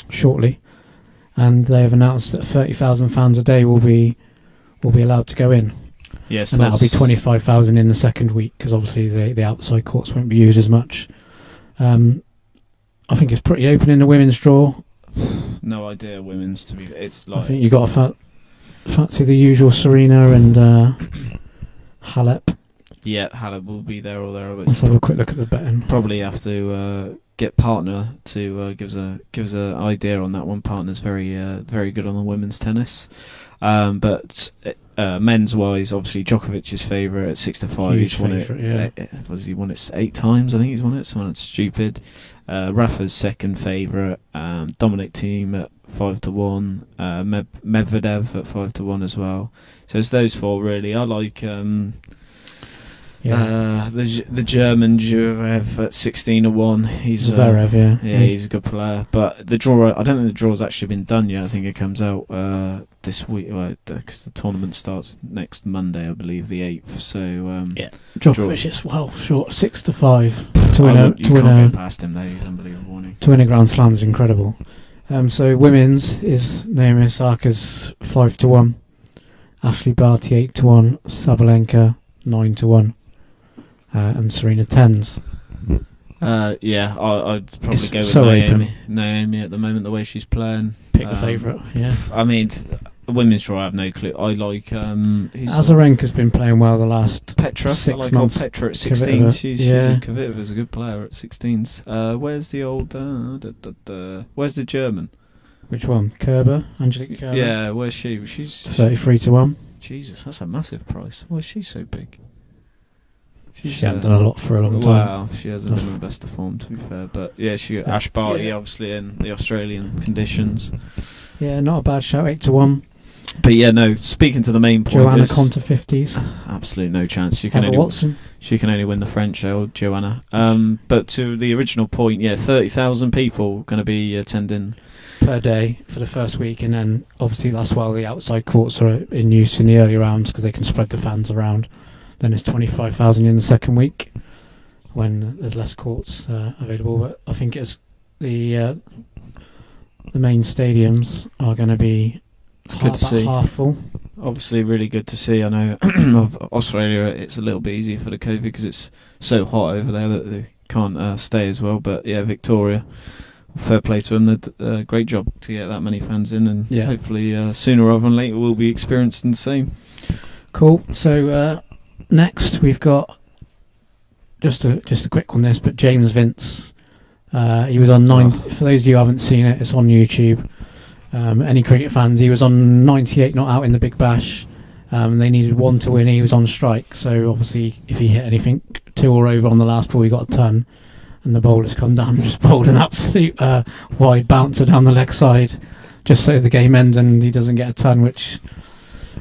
shortly, and they have announced that 30,000 fans a day will be allowed to go in. Yes, and that'll be 25,000 in the second week, because obviously the outside courts won't be used as much. I think it's pretty open in the women's draw. No idea women's to be. It's like I think you got to fancy the usual Serena and Halep. Yeah, Halep will be there or there. Let's have a quick look at the betting. Probably have to get partner to give us a idea on that one. Partner's very good on the women's tennis, but men's wise, obviously Djokovic is favourite at 6-5. He's won it. He won it 8 times? I think he's won it. Something stupid. Rafa's second favourite. Dominic Thiem at 5-1. Medvedev at 5-1 as well. So it's those four really. I like. The German Zverev at 16-1. He's Zverev, he's a good player. But the draw, I don't think the draw's actually been done yet. I think it comes out this week because the tournament starts next Monday, I believe, the 8th. So Djokovic is short, 6-5 to win can't go past him though. He's unbelievable. To win a Grand Slam is incredible. So women's is Naomi Osaka's 5-1, Ashley Barty 8-1, Sabalenka 9-1. And Serena 10s. I'd probably go with Naomi at the moment, the way she's playing. Pick the favourite, yeah. I mean, the women's draw, I have no clue. I like... Azarenka's been playing well the last Petra. 6 months. Petra at 16. Kvitova's a good player at 16s. Where's the old... where's the German? Which one? Kerber? Angelique Kerber? Yeah, where's she? She's 33-1. Jesus, that's a massive price. Why is she so big? She hasn't done a lot for a long time. Wow, she hasn't been in the best of form, to be fair. But yeah, she got Ash Barty, obviously, in the Australian conditions. Yeah, not a bad shout, 8-1. But yeah, no. Speaking to the main point, Joanna Conta 50s. Absolutely no chance. Heather Watson. She can only win the French, old Joanna. But to the original point, 30,000 people going to be attending per day for the first week, and then obviously that's why the outside courts are in use in the early rounds because they can spread the fans around. Then it's 25,000 in the second week when there's less courts available. But I think it's the main stadiums are going to be good to see. Half full. Obviously, really good to see. I know of Australia, it's a little bit easier for the COVID because it's so hot over there that they can't stay as well. But yeah, Victoria, fair play to them. They did a great job to get that many fans in, and hopefully sooner rather than later we'll be experiencing the same. Cool. So next we've got just a quick on this, but James Vince. He was on for those of you who haven't seen it, it's on YouTube. Any cricket fans, he was on 98 not out in the Big Bash. They needed one to win. He was on strike, so obviously if he hit anything 2 or over on the last ball, he got a ton. And the bowler's come down and just bowled an absolute wide bouncer down the leg side, just so the game ends and he doesn't get a ton. Which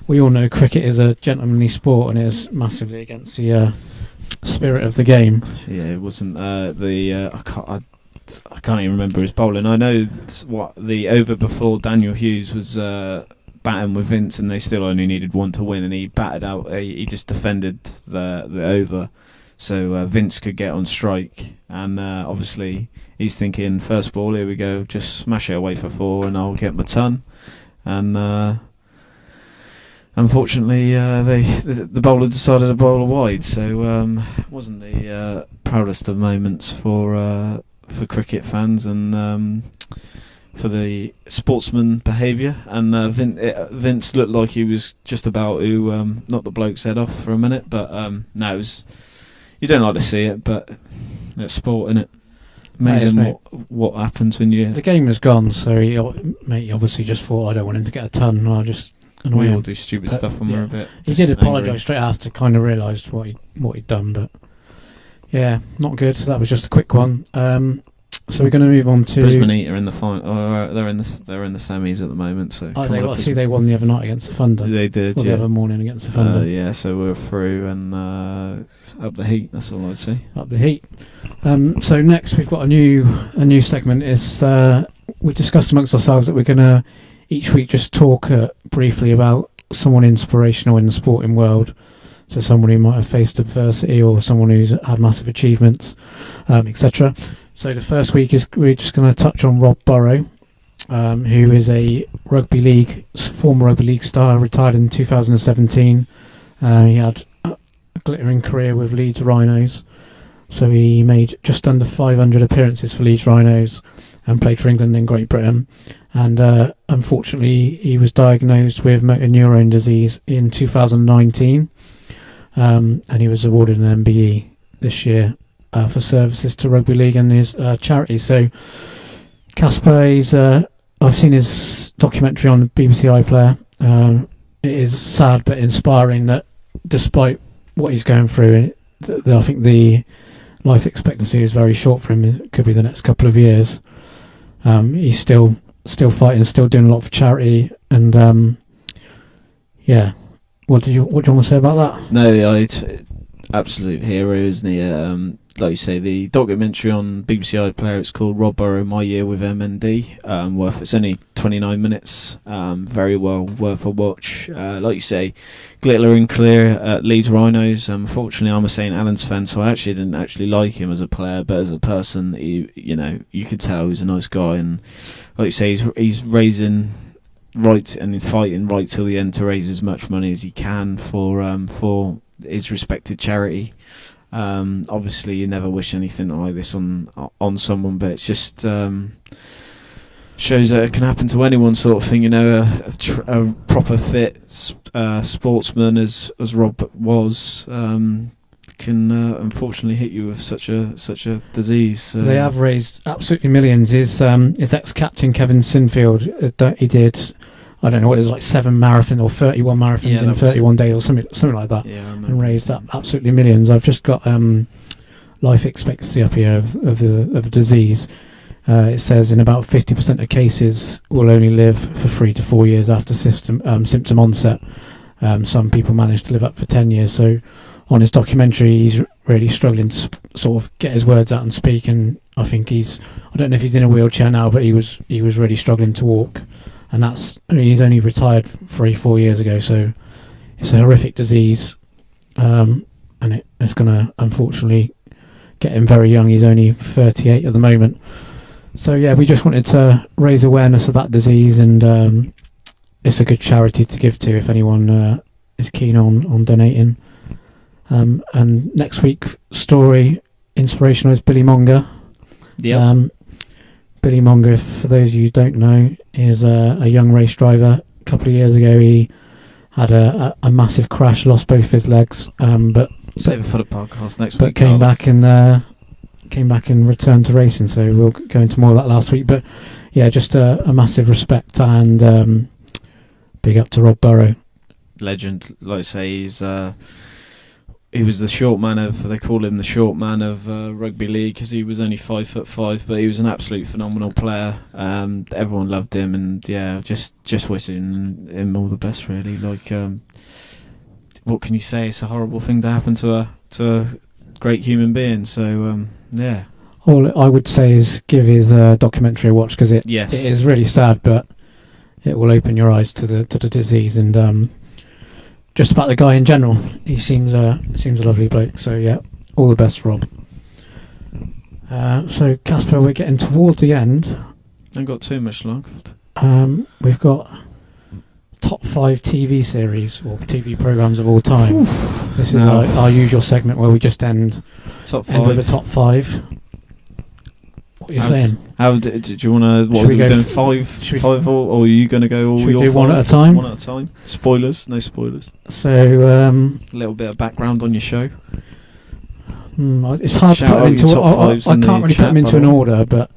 we all know cricket is a gentlemanly sport and is massively against the spirit of the game. Yeah, it wasn't I can't even remember his bowling. I know what the over before Daniel Hughes was batting with Vince, and they still only needed one to win, and he batted out. He just defended the over, so Vince could get on strike. And obviously, he's thinking first ball, here we go, just smash it away for 4, and I'll get my ton. And unfortunately, the bowler decided to bowl a wide, so it wasn't the proudest of moments for cricket fans and for the sportsman behaviour. And Vince looked like he was just about to knock the bloke's head off for a minute, but no, it was, you don't like to see it, but it's sport, innit? Amazing what happens when you... The game is gone, so he obviously just thought, I don't want him to get a ton, and I'll just annoy him. We all do stupid stuff when we're a bit... He did apologise straight after, kind of realised what he'd done, but yeah, not good. So that was just a quick one. So we're going to move on to Brisbane Heat are in the final. They're in the semis at the moment. So they won the other night against the Thunder. They did. The other morning against the Thunder. So we're through and up the Heat. That's all I'd say. Up the Heat. So next we've got a new segment. Is we discussed amongst ourselves that we're going to each week just talk briefly about someone inspirational in the sporting world. So someone who might have faced adversity or someone who's had massive achievements, etc. So the first week we're just going to touch on Rob Burrow, who is a former rugby league star, retired in 2017. He had a glittering career with Leeds Rhinos. So he made just under 500 appearances for Leeds Rhinos and played for England and Great Britain. And unfortunately, he was diagnosed with motor neurone disease in 2019. And he was awarded an MBE this year for services to rugby league and his charity. So Casper, I've seen his documentary on the BBC iPlayer. It is sad but inspiring that despite what he's going through, I think the life expectancy is very short for him. It could be the next couple of years. He's still fighting, still doing a lot for charity, and yeah. What do you want to say about that? No, absolute hero, isn't he? Like you say, the documentary on BBC iPlayer, it's called Rob Burrow, My Year with MND. It's only 29 minutes. Very well worth a watch. Like you say, glittering clear at Leeds Rhinos. Unfortunately, I'm a St Helens fan, so I actually didn't actually like him as a player, but as a person, you could tell he's a nice guy. And like you say, he's raising right and fighting right till the end to raise as much money as he can for his respected charity. Obviously, you never wish anything like this on someone, but it's just shows that it can happen to anyone, sort of thing. A proper fit sportsman as Rob was can unfortunately hit you with such a disease. They have raised absolutely millions. His ex-captain Kevin Sinfield, he did, I don't know what it was, like 7 marathons or 31 marathons in 31 days or something like that, and raised up absolutely millions. I've just got life expectancy up here of the disease, It says in about 50% of cases will only live for 3 to 4 years after symptom onset. Some people manage to live up for 10 years. So on his documentary, he's really struggling to sort of get his words out and speak. And I think I don't know if he's in a wheelchair now, but he was really struggling to walk. And he's only retired 3-4 years ago. So it's a horrific disease. And it's going to unfortunately get him very young. He's only 38 at the moment. So yeah, we just wanted to raise awareness of that disease, and it's a good charity to give to if anyone is keen on donating. And next week's story, inspirational, is Billy Monger. Yeah. Billy Monger, for those of you who don't know, is a young race driver. A couple of years ago, he had a massive crash, lost both his legs, but save it for the podcast next but week. Came back and returned to racing. So we'll go into more of that last week. But yeah, just a massive respect and big up to Rob Burrow. Legend, like I say, he was the short man they call him the short man of rugby league because he was only 5'5", but he was an absolute phenomenal player. Everyone loved him, and yeah, just wishing him all the best. Really, like, what can you say? It's a horrible thing to happen to a great human being. So yeah. All I would say is give his documentary a watch, because it is really sad, but it will open your eyes to the disease and just about the guy in general. He seems a lovely bloke. So yeah, all the best, Rob. So Casper, we're getting towards the end. Ain't got too much left. We've got top 5 TV series or TV programs of all time. This is our usual segment where we just end with a top 5. What are you saying? How do you want to? What are we doing? 5, or are you going to go all should we your do 5? One at a time? One at a time. Spoilers? No spoilers. So a little bit of background on your show. It's hard to put them into. I can't really put them into an order, but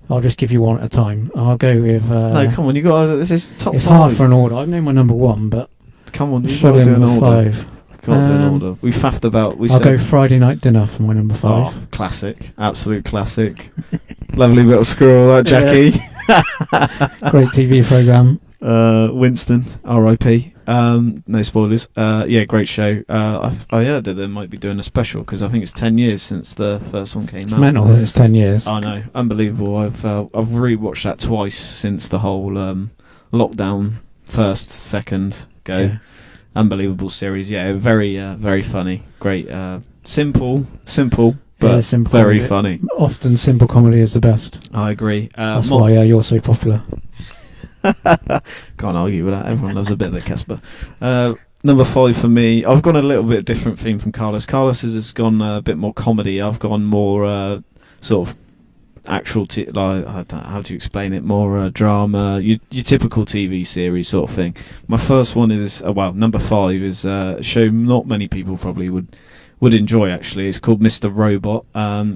I'll just give you one at a time. I'll go with. No, come on, you got. This is top 5. It's hard for an order. I've known my number 1, but come on, you've got to do an order. 5. Can't do an order. We faffed about. I'll go Friday Night Dinner for my number 5. Oh, classic, absolute classic. Lovely little squirrel, that Jackie. Great TV program. Winston, R.I.P. No spoilers. Yeah, great show. I heard that they might be doing a special because I think it's 10 years since the first one came out. Mental that it's 10 years. I know, unbelievable. I've rewatched that twice since the whole lockdown first, second go. Yeah. Unbelievable series. Yeah, very very funny. Great. Simple, but simple very comedy. Funny. Often simple comedy is the best. I agree. That's why you're so popular. Can't argue with that. Everyone loves a bit of the Casper. Number 5 for me. I've gone a little bit different theme from Carlos. Carlos has gone a bit more comedy. I've gone more sort of actual how do you explain it, more drama, your typical TV series sort of thing. My first one is number 5 is a show not many people probably would enjoy. Actually, it's called Mr. Robot.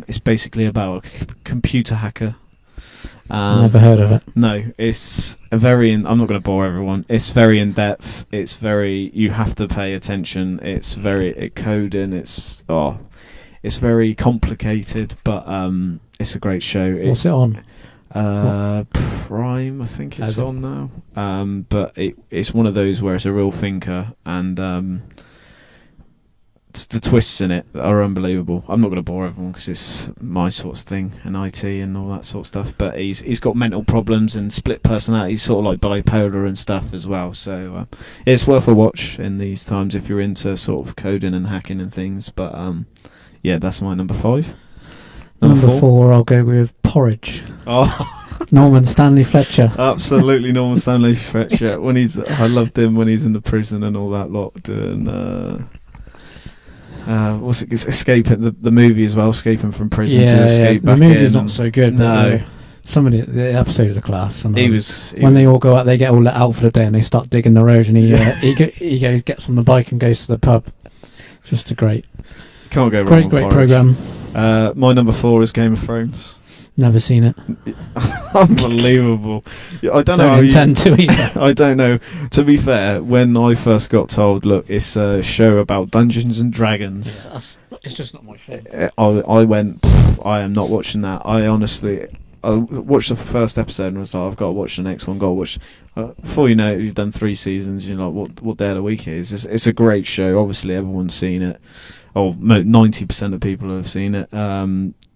It's basically about a computer hacker. Never heard of it. No, it's I'm not going to bore everyone. It's very in depth. It's very, you have to pay attention. It's very coding. It's very complicated, but it's a great show. What's it on? Prime, I think it's on now. But it's one of those where it's a real thinker, and the twists in it are unbelievable. I'm not going to bore everyone because it's my sort of thing, and IT and all that sort of stuff. But he's got mental problems and split personality, sort of like bipolar and stuff as well. So it's worth a watch in these times if you're into sort of coding and hacking and things. But yeah, that's my number 5. Number 4, I'll go with Porridge. Oh, Norman Stanley Fletcher. Absolutely, Norman Stanley Fletcher. I loved him when he's in the prison and all that lot. Doing what's it? Escaping the movie as well. Escaping from prison to escape back in. The movie's not so good. No. Some of the episodes are class. And when they all go out, they get all let out for the day and they start digging the road, and he gets on the bike and goes to the pub. Just a great. Can't go wrong. Great program. My number 4 is Game of Thrones. Never seen it. Unbelievable. I don't know. Intend to either. I don't know. To be fair, when I first got told, look, it's a show about Dungeons and Dragons. Yeah, it's just not my thing. I went, I am not watching that. I honestly, I watched the first episode and was like, I've got to watch the next one. Got to watch. Before you know it, you've done 3 seasons. You're like, what day of the week it is? It's a great show. Obviously, everyone's seen it. Or 90% of people have seen it.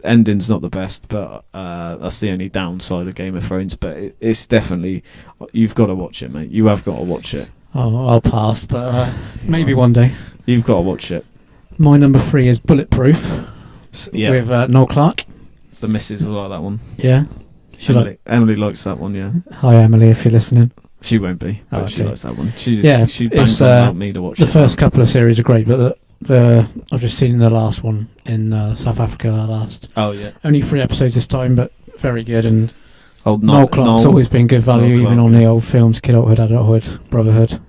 Ending's not the best, but that's the only downside of Game of Thrones. But it's definitely, you've got to watch it, mate. You have got to watch it. Oh, I'll pass, but maybe one day. You've got to watch it. My number 3 is Bulletproof with Noel Clarke. The missus will like that one. Yeah. Emily likes that one, yeah. Hi, Emily, if you're listening. She won't be, but okay. she likes that one. She it's, bangs on about me to watch the first couple of series are great, but I've just seen the last one in South Africa last. Oh, yeah. Only 3 episodes this time, but very good. And Noel Clarke's always been good value, even on the old films, Kidulthood, Adulthood, Brotherhood.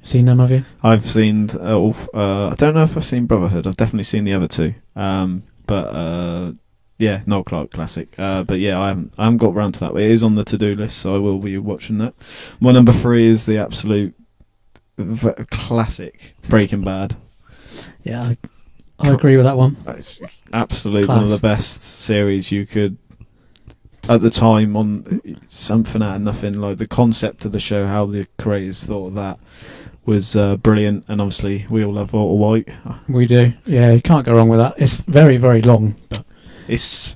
Seen them, have you? I've seen, I don't know if I've seen Brotherhood. I've definitely seen the other 2. Yeah, Noel Clarke classic. But yeah, I haven't got round to that. It is on the to-do list, so I will be watching that. My number 3 is the absolute classic Breaking Bad. Yeah, I agree with that one. It's absolutely one of the best series you could, at the time, on something out of nothing. Like the concept of the show, how the creators thought of that was brilliant. And obviously, we all love Walter White. We do. Yeah, you can't go wrong with that. It's very, very long. But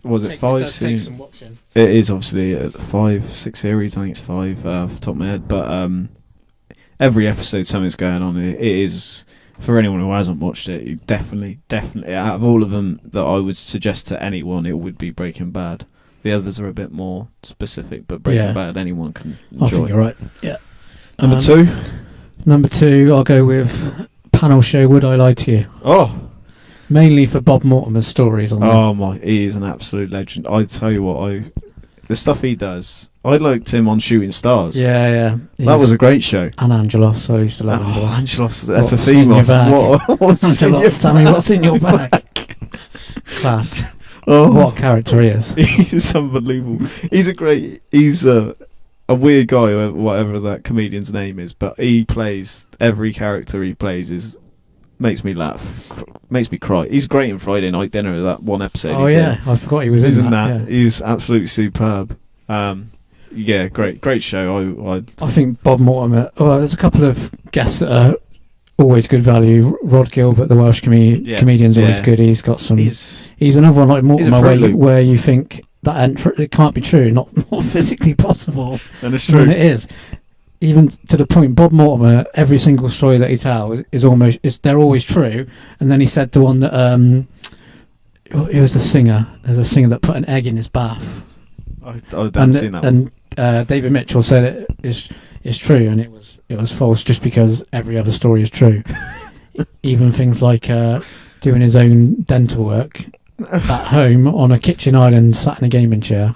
was it 5 seasons? It is obviously 5, 6 series. I think it's 5 off the top of my head. But every episode, something's going on. It is. For anyone who hasn't watched it, you definitely, out of all of them that I would suggest to anyone, it would be Breaking Bad. The others are a bit more specific, but Breaking Bad, anyone can enjoy. I think you're right. Yeah. Number 2? Number 2, I'll go with panel show Would I Lie to You? Oh! Mainly for Bob Mortimer's stories on that. He is an absolute legend. I tell you what, the stuff he does, I liked him on Shooting Stars. Yeah. That was a great show. And Angelos, I used to love Angelos. Angelos, what's in your bag? Angelos, tell me what's in your bag. Class. Oh, what a character he is. He's unbelievable. He's a weird guy, whatever that comedian's name is, but every character he plays makes me laugh, makes me cry. He's great in Friday Night Dinner, that one episode. Oh yeah, I forgot he was in that. Yeah. He was absolutely superb. Yeah, great show. I think Bob Mortimer. Well, there's a couple of guests that are always good value. Rod Gilbert, the Welsh comedian's always good. He's got some. He's another one like Mortimer, where you think that it can't be true, not physically possible, and it's true. And it is. Even to the point, Bob Mortimer, every single story that he tells they're always true. And then he said the one that it was a singer. There's a singer that put an egg in his bath. I haven't seen that one. And David Mitchell said it is true, and it was false just because every other story is true. Even things like doing his own dental work at home on a kitchen island, sat in a gaming chair.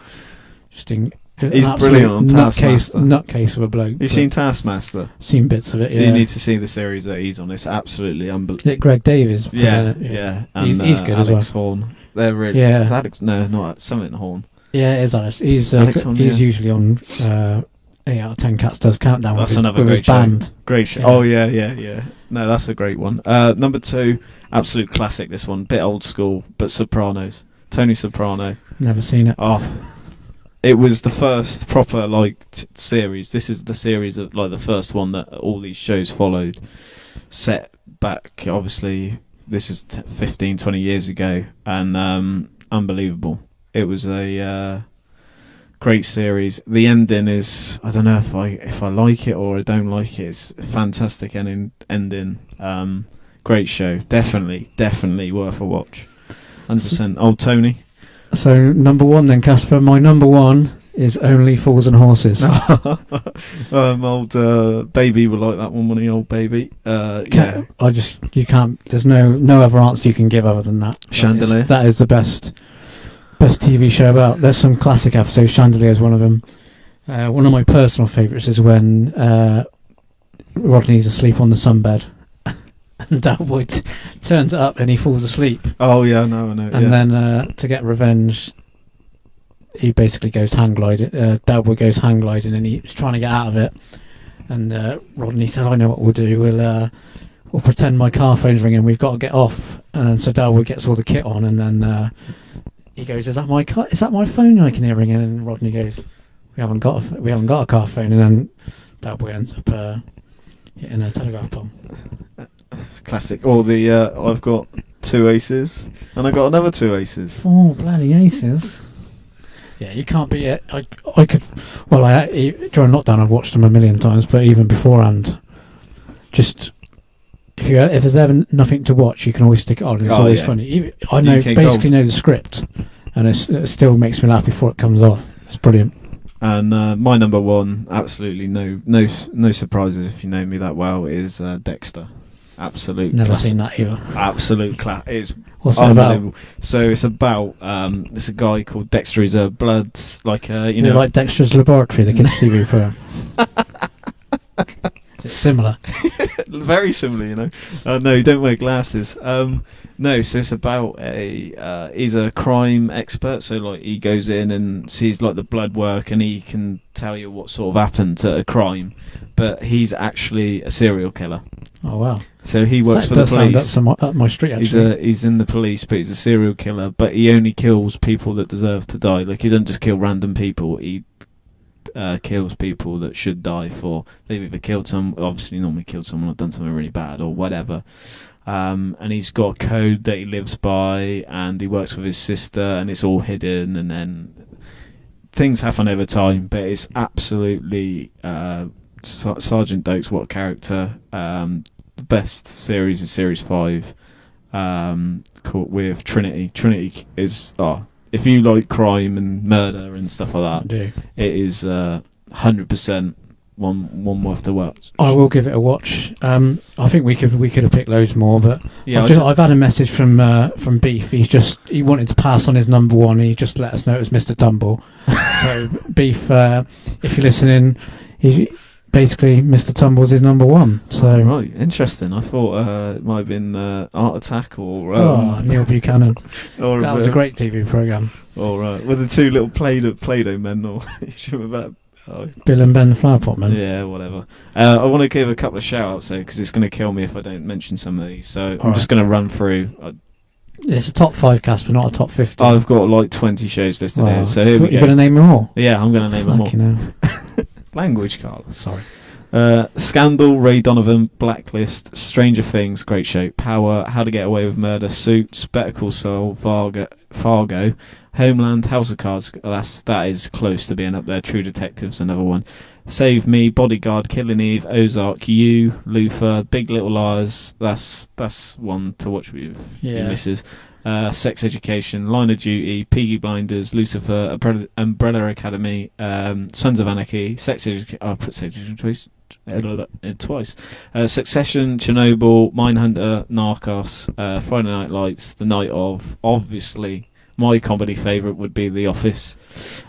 He's brilliant on Taskmaster. Nutcase of a bloke. You've seen Taskmaster? Seen bits of it, yeah. You need to see the series that he's on. It's absolutely unbelievable. Greg Davies. Yeah. And, he's good Alex as well. Horn. They're really... Yeah. Is Alex? No, not something Horn. Yeah, it is Alex. He's Horn, usually on 8 out of 10 Cats Does Countdown that's with another his band. Great show. Yeah. Oh, yeah. No, that's a great one. Number 2, absolute classic, this one. Bit old school, but Sopranos. Tony Soprano. Never seen it. Oh... It was the first proper series. This is the series of the first one that all these shows followed. Set back, obviously, this is 15, 20 years ago, and unbelievable. It was a great series. The ending is, I don't know if I like it or I don't like it. It's a fantastic ending. Great show. Definitely worth a watch. 100%. Old Tony. So number 1 then, Casper. My number 1 is Only Fools and Horses. Old Baby will like that one, wouldn't he? Old Baby. Yeah. You can't. There's no other answer you can give other than that. Chandelier. That is the best TV show about. There's some classic episodes. Chandelier is one of them. One of my personal favourites is when Rodney's asleep on the sunbed. And Dalwood turns it up and he falls asleep. Oh yeah, I know. And then to get revenge, he basically goes hang gliding. Dalwood goes hang gliding, and he's trying to get out of it. And Rodney said, "I know what we'll do. We'll pretend my car phone's ringing. We've got to get off." And so Dalwood gets all the kit on, and then he goes, "Is that my car? Is that my phone?" I can hear ringing, and Rodney goes, "We haven't got a car phone." And then that boy ends up hitting a telegraph pole. Classic. Or the I've got 2 aces, and I got another 2 aces. 4 bloody aces. Yeah, you can't beat it. I could. Well, during lockdown, I've watched them a million times, but even beforehand, just if there's ever nothing to watch, you can always stick it on. It's always funny. I know basically know the script, and it still makes me laugh before it comes off. It's brilliant. And my number 1, absolutely no surprises if you know me that well, is Dexter. Absolute. Never classic. seen that either. Absolute class. It's What's it about? So it's about there's a guy called Dexter. He's a blood like like Dexter's Laboratory, the kids' TV program. Is it similar? Very similar, No, you don't wear glasses. No, so it's about he's a crime expert. So like he goes in and sees like the blood work, and he can tell you what sort of happened to a crime. But he's actually a serial killer. Oh wow! So he works for the police. Sound up my street actually. He's in the police, but he's a serial killer. But he only kills people that deserve to die. Like he doesn't just kill random people. He kills people that should die for they've either killed obviously normally killed someone or done something really bad or whatever. And he's got a code that he lives by, and he works with his sister, and it's all hidden, and then things happen over time. But it's absolutely Sergeant Dokes, what a character. The best series is Series 5, called with Trinity. Trinity is if you like crime and murder and stuff like that, I do. It is 100% one worth the watch. I will give it a watch. I think we could have picked loads more, but yeah, I've had a message from Beef. He wanted to pass on his number 1. He just let us know it was Mr. Tumble. So Beef, if you're listening, basically Mr. Tumble's his number 1. So right, interesting. I thought it might have been Art Attack or Neil Buchanan. Or that was a great TV program. All right, with the 2 little Play-Doh men, or you should have that. Bill and Ben the Flower Pot Man. Yeah, whatever. I want to give a couple of shout-outs there because it's going to kill me if I don't mention some of these. So I'm just going to run through. It's a top 5, Casper, not a top 50. I've got like 20 shows listed here. So here we go. You're going to name them all? Yeah, I'm going to name them all. Language, Karl. Sorry. Scandal, Ray Donovan, Blacklist, Stranger Things, great show. Power, How to Get Away with Murder, Suits, Better Call Saul, Fargo, Homeland, House of Cards. That is close to being up there. True Detective's another one. Save Me, Bodyguard, Killing Eve, Ozark, You, Luther, Big Little Lies. That's one to watch with your missus. Sex Education, Line of Duty, Peaky Blinders, Lucifer, Umbrella Academy, Sons of Anarchy, Sex Education. I put Sex Education twice. Succession, Chernobyl, Mindhunter, Narcos, Friday Night Lights, The Night Of. Obviously, my comedy favourite would be The Office.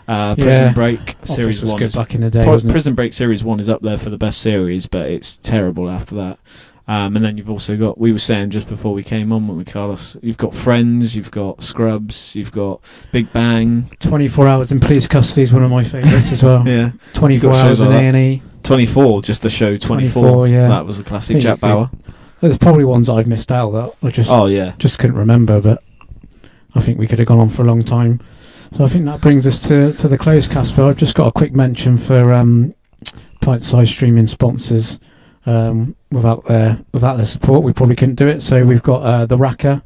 Prison Break Series 1. Good back in the day, Prison Break Series 1 is up there for the best series, but it's terrible after that. And then you've also got, we were saying just before we came on with Carlos, you've got Friends, you've got Scrubs, you've got Big Bang. 24 Hours in Police Custody is one of my favourites as well. Yeah. 24 Hours in A&E. 24, just the show 24. Yeah. That was a classic. Jack Bauer. There's probably ones that I've missed out that I just couldn't remember, but I think we could have gone on for a long time. So I think that brings us to the close, Casper. I've just got a quick mention for Pint-sized streaming sponsors. Without their support, we probably couldn't do it. So we've got the Racker,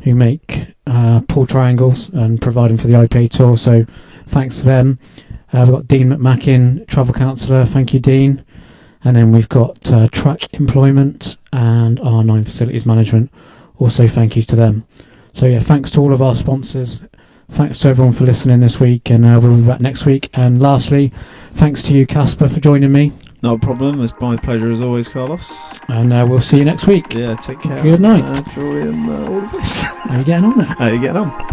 who make pool triangles and provide them for the IPA tour. So thanks to them. We've got Dean McMackin, travel counsellor. Thank you, Dean. And then we've got Track Employment and R9 Facilities Management. Also, thank you to them. So yeah, thanks to all of our sponsors. Thanks to everyone for listening this week, and we'll be back next week. And lastly, thanks to you, Casper, for joining me. No problem. It's my pleasure as always, Carlos. And we'll see you next week. Yeah, take care. Good night. Enjoying all of this. How are you getting on there? How are you getting on?